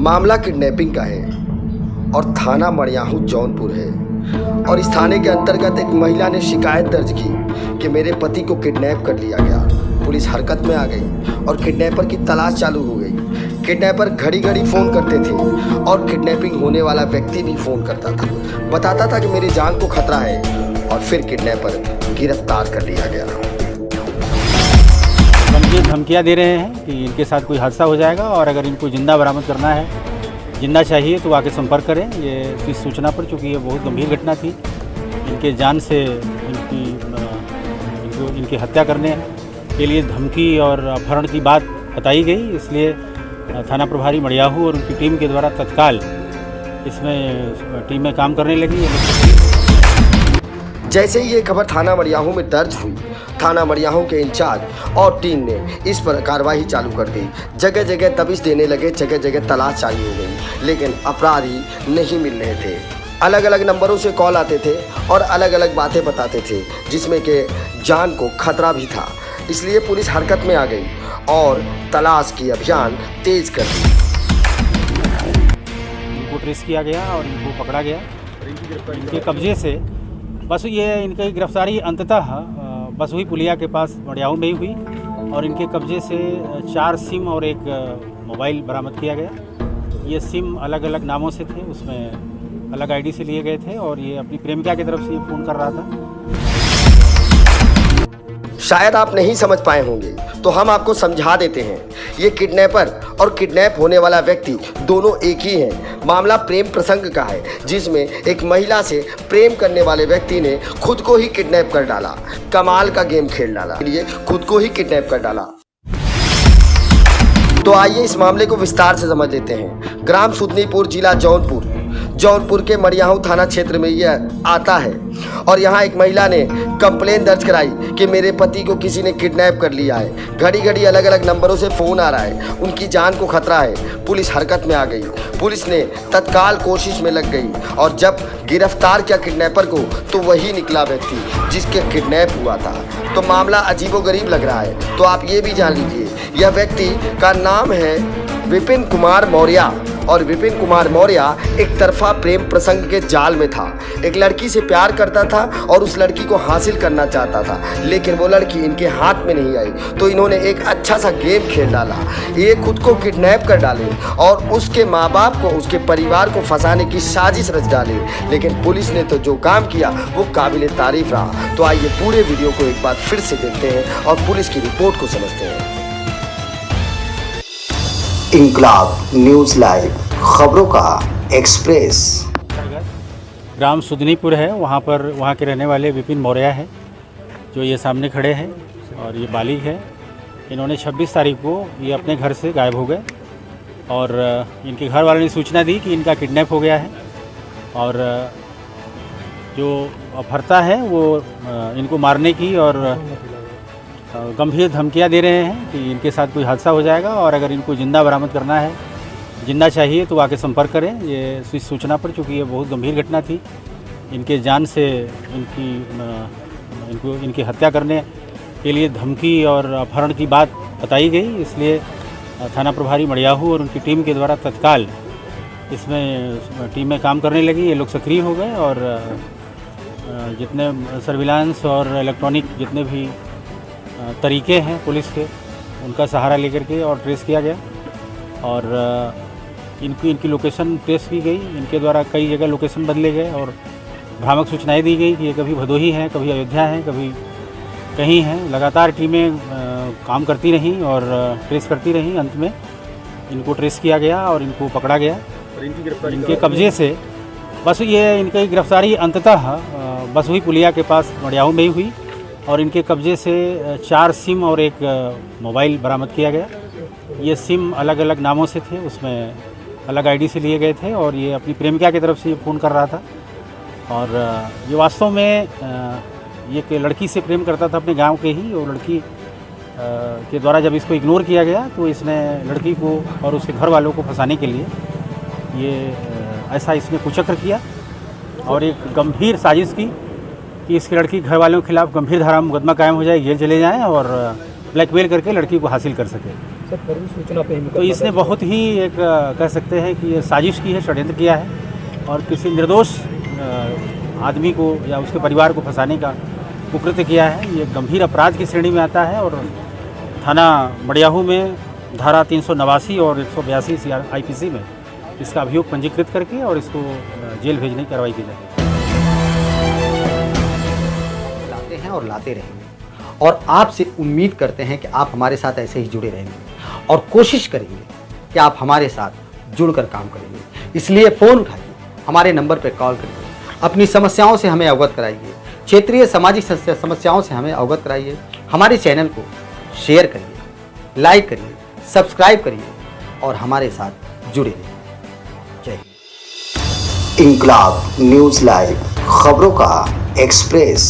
मामला किडनैपिंग का है और थाना मड़ियाहू जौनपुर है। और इस थाने के अंतर्गत एक महिला ने शिकायत दर्ज की कि मेरे पति को किडनैप कर लिया गया। पुलिस हरकत में आ गई और किडनैपर की तलाश चालू हो गई। किडनैपर घड़ी घड़ी फ़ोन करते थे और किडनैपिंग होने वाला व्यक्ति भी फ़ोन करता था, बताता था कि मेरी जान को खतरा है, और फिर किडनैपर गिरफ्तार कर लिया गया। गंभीर धमकियाँ दे रहे हैं कि इनके साथ कोई हादसा हो जाएगा और अगर इनको जिंदा बरामद करना है, जिंदा चाहिए तो आके संपर्क करें। ये इस सूचना पर, चूँकि ये बहुत गंभीर घटना थी, इनके जान से इनकी हत्या करने के लिए धमकी और अपहरण की बात बताई गई। इसलिए थाना प्रभारी मड़ियाहू और उनकी टीम के द्वारा तत्काल इसमें टीमें काम करने लगी। जैसे ही ये खबर थाना मड़ियाहू में दर्ज हुई, थाना मड़ियाहू के इंचार्ज और टीम ने इस पर कार्रवाई चालू कर दी। जगह जगह दबिश देने लगे, जगह जगह तलाश चालू हो गई, लेकिन अपराधी नहीं मिल रहे थे। अलग अलग नंबरों से कॉल आते थे और अलग अलग बातें बताते थे, जिसमें कि जान को खतरा भी था। इसलिए पुलिस हरकत में आ गई और तलाश की अभियान तेज कर दी। इनको ट्रेस किया गया और इनको पकड़ा गया। इनके कब्जे से बस ये इनकी गिरफ्तारी अंततः बसुई पुलिया के पास मड़ियाहू में ही हुई और इनके कब्जे से 4 सिम और एक मोबाइल बरामद किया गया। ये सिम अलग अलग नामों से थे, उसमें अलग आईडी से लिए गए थे और ये अपनी प्रेमिका की तरफ से फ़ोन कर रहा था। शायद आप नहीं समझ पाए होंगे, तो हम आपको समझा देते हैं। ये किडनैपर और किडनैप होने वाला व्यक्ति दोनों एक ही हैं। मामला प्रेम प्रसंग का है, जिसमें एक महिला से प्रेम करने वाले व्यक्ति ने खुद को ही किडनैप कर डाला। कमाल का गेम खेल डाला, लिए खुद को ही किडनैप कर डाला। तो आइए इस मामले को विस्तार से समझ लेते हैं। ग्राम सुदनीपुर, जिला जौनपुर के मड़ियाहू थाना क्षेत्र में यह आता है और यहाँ एक महिला ने कंप्लेन दर्ज कराई कि मेरे पति को किसी ने किडनैप कर लिया है। घड़ी घड़ी अलग अलग नंबरों से फ़ोन आ रहा है, उनकी जान को खतरा है। पुलिस हरकत में आ गई। पुलिस ने तत्काल कोशिश में लग गई और जब गिरफ्तार किया किडनैपर को, तो वही निकला व्यक्ति जिसके किडनैप हुआ था। तो मामला अजीबोगरीब लग रहा है। तो आप ये भी जान लीजिए, यह व्यक्ति का नाम है विपिन कुमार मौर्य और विपिन कुमार मौर्य एक तरफा प्रेम प्रसंग के जाल में था। एक लड़की से प्यार करता था और उस लड़की को हासिल करना चाहता था, लेकिन वो लड़की इनके हाथ में नहीं आई। तो इन्होंने एक अच्छा सा गेम खेल डाला। ये खुद को किडनैप कर डाले और उसके माँ बाप को, उसके परिवार को फंसाने की साजिश रच डाली। लेकिन पुलिस ने तो जो काम किया वो काबिल तारीफ रहा। तो आइए पूरे वीडियो को एक बार फिर से देखते हैं और पुलिस की रिपोर्ट को समझते हैं। इंकलाब न्यूज़ लाइव, खबरों का एक्सप्रेस। ग्राम सुदनीपुर है, वहाँ के रहने वाले विपिन मौर्य है, जो ये सामने खड़े हैं और ये बालिग है। इन्होंने 26 तारीख को ये अपने घर से गायब हो गए और इनके घर वालों ने सूचना दी कि इनका किडनैप हो गया है और जो अपहर्ता है वो इनको मारने की और गंभीर धमकियां दे रहे हैं कि इनके साथ कोई हादसा हो जाएगा और अगर इनको जिंदा बरामद करना है, जिंदा चाहिए तो आके संपर्क करें। ये इस सूचना पर, चूँकि ये बहुत गंभीर घटना थी, इनके जान से इनकी हत्या करने के लिए धमकी और अपहरण की बात बताई गई। इसलिए थाना प्रभारी मड़ियाहू और उनकी टीम के द्वारा तत्काल इसमें टीमें काम करने लगी। ये लोग सक्रिय हो गए और जितने सर्विलांस और इलेक्ट्रॉनिक जितने भी तरीके हैं पुलिस के, उनका सहारा लेकर के और ट्रेस किया गया और इनकी लोकेशन ट्रेस की गई। इनके द्वारा कई जगह लोकेशन बदले गए और भ्रामक सूचनाएं दी गई कि ये कभी भदोही हैं, कभी अयोध्या हैं, कभी कहीं हैं। लगातार टीमें काम करती रहीं और ट्रेस करती रहीं। अंत में इनको ट्रेस किया गया और इनको पकड़ा गया। इनके कब्जे से बस ये इनकी गिरफ्तारी अंततः बसुई पुलिया के पास मड़ियाहू में ही हुई और इनके कब्जे से 4 सिम और एक मोबाइल बरामद किया गया। ये सिम अलग अलग नामों से थे, उसमें अलग आईडी से लिए गए थे और ये अपनी प्रेमिका की तरफ से फ़ोन कर रहा था और ये वास्तव में ये एक लड़की से प्रेम करता था अपने गांव के ही। और लड़की के द्वारा जब इसको इग्नोर किया गया तो इसने लड़की को और उसके घर वालों को फंसाने के लिए ये ऐसा इसने कुचक्र किया और एक गंभीर साजिश की कि इसकी लड़की घर वालों के खिलाफ गंभीर धारा मुकदमा कायम हो जाए, जेल चले जाएं और ब्लैकमेल करके लड़की को हासिल कर सके। सर फर्जी सूचना पे तो इसने बहुत ही एक कह सकते हैं कि ये साजिश की है, षड्यंत्र किया है और किसी निर्दोष आदमी को या उसके परिवार को फंसाने का कुकृत्य किया है। ये गंभीर अपराध की श्रेणी में आता है और थाना मड़ियाहू में धारा 389 और 182 IPC में इसका अभियोग पंजीकृत करके और इसको जेल भेजने की कार्रवाई की जाएगी। लाते हैं और लाते रहेंगे और आपसे उम्मीद करते हैं कि आप हमारे साथ ऐसे ही जुड़े रहेंगे और कोशिश करेंगे कि आप हमारे साथ जुड़कर काम करेंगे। इसलिए फ़ोन उठाइए, हमारे नंबर पर कॉल करिए, अपनी समस्याओं से हमें अवगत कराइए, क्षेत्रीय सामाजिक समस्याओं से हमें अवगत कराइए। हमारे चैनल को शेयर करिए, लाइक करिए, सब्सक्राइब करिए और हमारे साथ जुड़े रहिए। जय हिंद। इंकलाब न्यूज़ लाइव, खबरों का एक्सप्रेस।